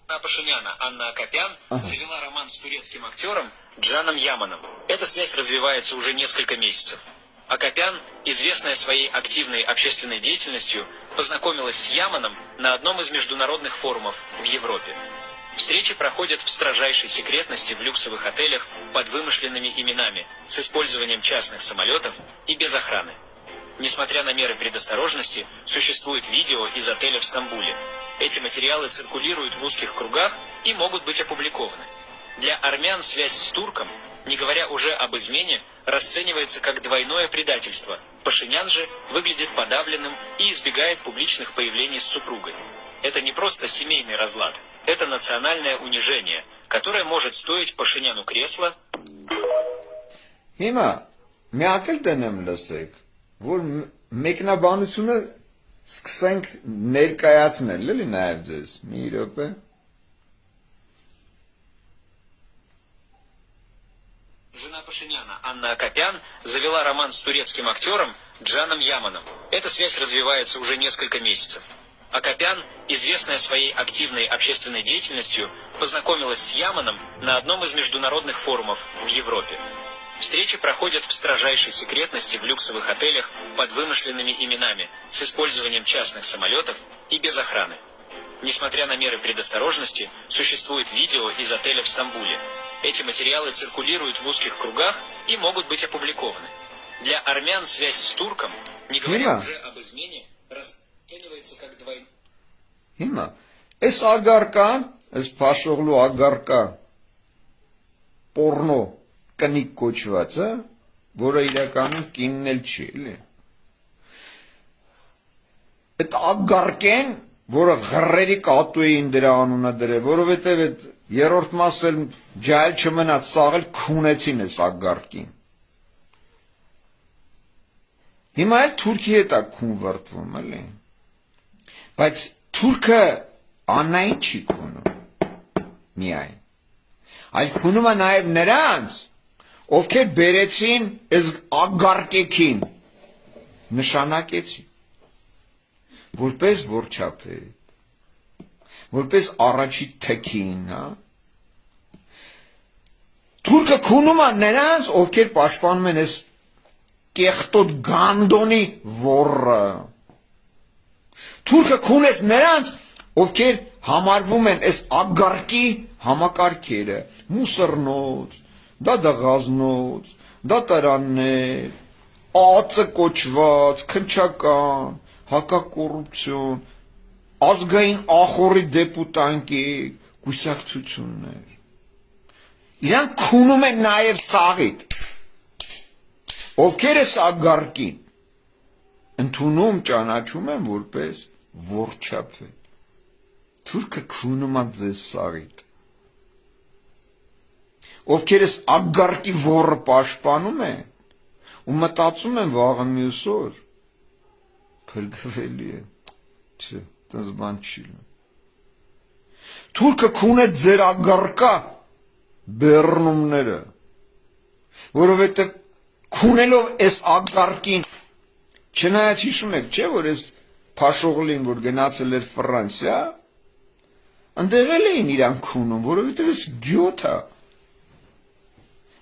Пашиняна Анна Акопян завела роман с турецким актером Джаном Яманом. Эта связь развивается уже несколько месяцев. Акопян, известная своей активной общественной деятельностью, познакомилась с Яманом на одном из международных форумов в Европе. Встречи проходят в строжайшей секретности в люксовых отелях под вымышленными именами, с использованием частных самолетов и без охраны. Несмотря на меры предосторожности, существует видео из отеля в Стамбуле. Эти материалы циркулируют в узких кругах и могут быть опубликованы. Для армян связь с турком, не говоря уже об измене, расценивается как двойное предательство. Пашинян же выглядит подавленным и избегает публичных появлений с супругой. Это не просто семейный разлад, это национальное унижение, которое может стоить Пашиняну кресла. Հիմա միակել դնեմ լսեք, որ մեկնաբանությունը սկսենք ներկայացնել, էլի նաև ձեզ, մի րոպե։ Жена Пашиняна Анна Акопян завела роман с турецким актером Джаном Яманом. Эта связь развивается уже несколько месяцев. Акопян, известная своей активной общественной деятельностью, познакомилась с Яманом на одном из международных форумов в Европе. Встречи проходят в строжайшей секретности в люксовых отелях под вымышленными именами, с использованием частных самолетов и без охраны. Несмотря на меры предосторожности, существует видео из отеля в Стамбуле. Эти материалы циркулируют в узких кругах и могут быть опубликованы. Для армян связь с турком, не говоря уже об измене, расценивается как двойное. Հիմա, այս ագարկան, այս փաշողլու ագարկա, պորնո, կնիկ կոչվածը, որը իրականում կինն էլ չի, էլի։ Այդ ագարկեն, որը ղռերի կատու էին դրա անունը դրել, որովհետև այդ երրորդ մասը ջայլ չմնաց, սաղ էլ քունեցին այս ագարկին։ Հիմա էլ Թուրքի հետ է քուն վրտվում, էլի։ Բայց Թուրքը Աննային չի քունում, միայն։ Այլ քունում է նաև նրանց, ովքեր բերեցին այս ագարկեքին, նշանակեցին, որպես որչափետ, որպես առաջի թքին, հա։ Թուրքը քունում է նրանց, ովքեր պաշտպանում են այս կեղտոտ գանդոնի ոռը։ Թուրքը քունեց նրանց, ովքեր համարվում են այս ագարկի համակարգերը, մուսռնոց, դադաղազնոց, դատարաններ, ԱԱԾ կոչված, քնչական, հակակոռուպցիոն, ազգային ախորի դեպուտանկիկ, կուսակցություններ։ Իրանք քունում են նաև սաղիդ, ովքեր այս ագարկին ընդունում ճանաչում են որպես որչափետ։ Թուրքը քունում է ձեզ սաղիդ։ Ովքեր այս ագարկի ոռը պաշտպանում են ու մտածում են վաղը մյուս օր փրկվելի է։ Չէ, դες բան չի լինում։ Թուրքը քուն է ձեր ագարկա բեռնումները, որովհետև քունելով այս ագարկին, չնայած հիշում եք, չէ, որ այս փաշողլին, որ գնացել էր Ֆրանսիա, ընդեղ էլ էին իրան քունում, որովհետև այս գյոթ է։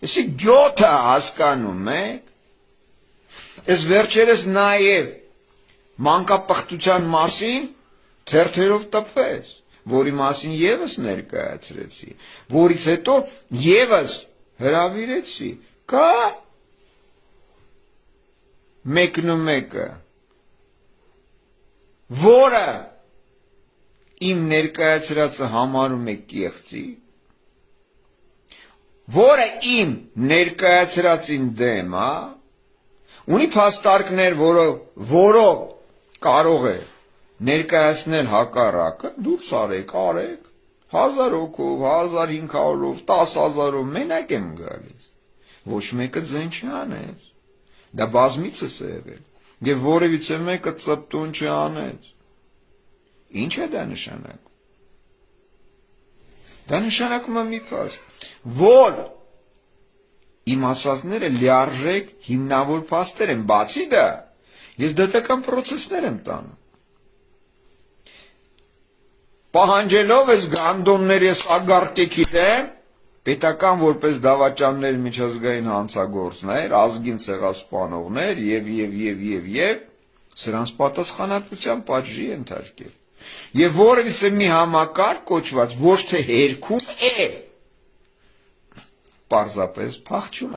Էսի գյոթ է հասկանում եք։ Այս վերջերս նաև մանկապղտության մասին թերթերով տպվեց, որի մասին եւս ներկայացրեցի, որից հետո եւս հրավիրեցի, կա մեկնումեկը, որը իմ ներկայացրածը համարում է կեղծի, որը իմ ներկայացրածին դեմ է, ունի փաստարկներ, որով կարող է ներկայացնել հակառակը, դուք արեք, 1000 հոգով, 1500-ով, 10,000-ով մենակ եմ գալիս, ոչ մեկը ձեն չանեց, դա բազմիցս է եղել, և որևիցե մեկը ծպտուն չանեց, ինչ է դա նշանակում, դա նշանակում է մի փաստ, որ իմ ասածները լիարժեք հիմնավոր փաստեր են, բացի դա, ես դատական պրոցեսներ եմ տանում, պահանջելով այս գանդոնների այս ագարտեքի դեմ պետական որպես դավաճաններ միջազգային հանցագործներ, ազգին ցեղասպանողներ եւ սրանց պատասխանատվության պատժի ենթարկել։ Եվ որևիցե մի համակարգ կոչված ոչ թե հերքում է, պարզապես փախչում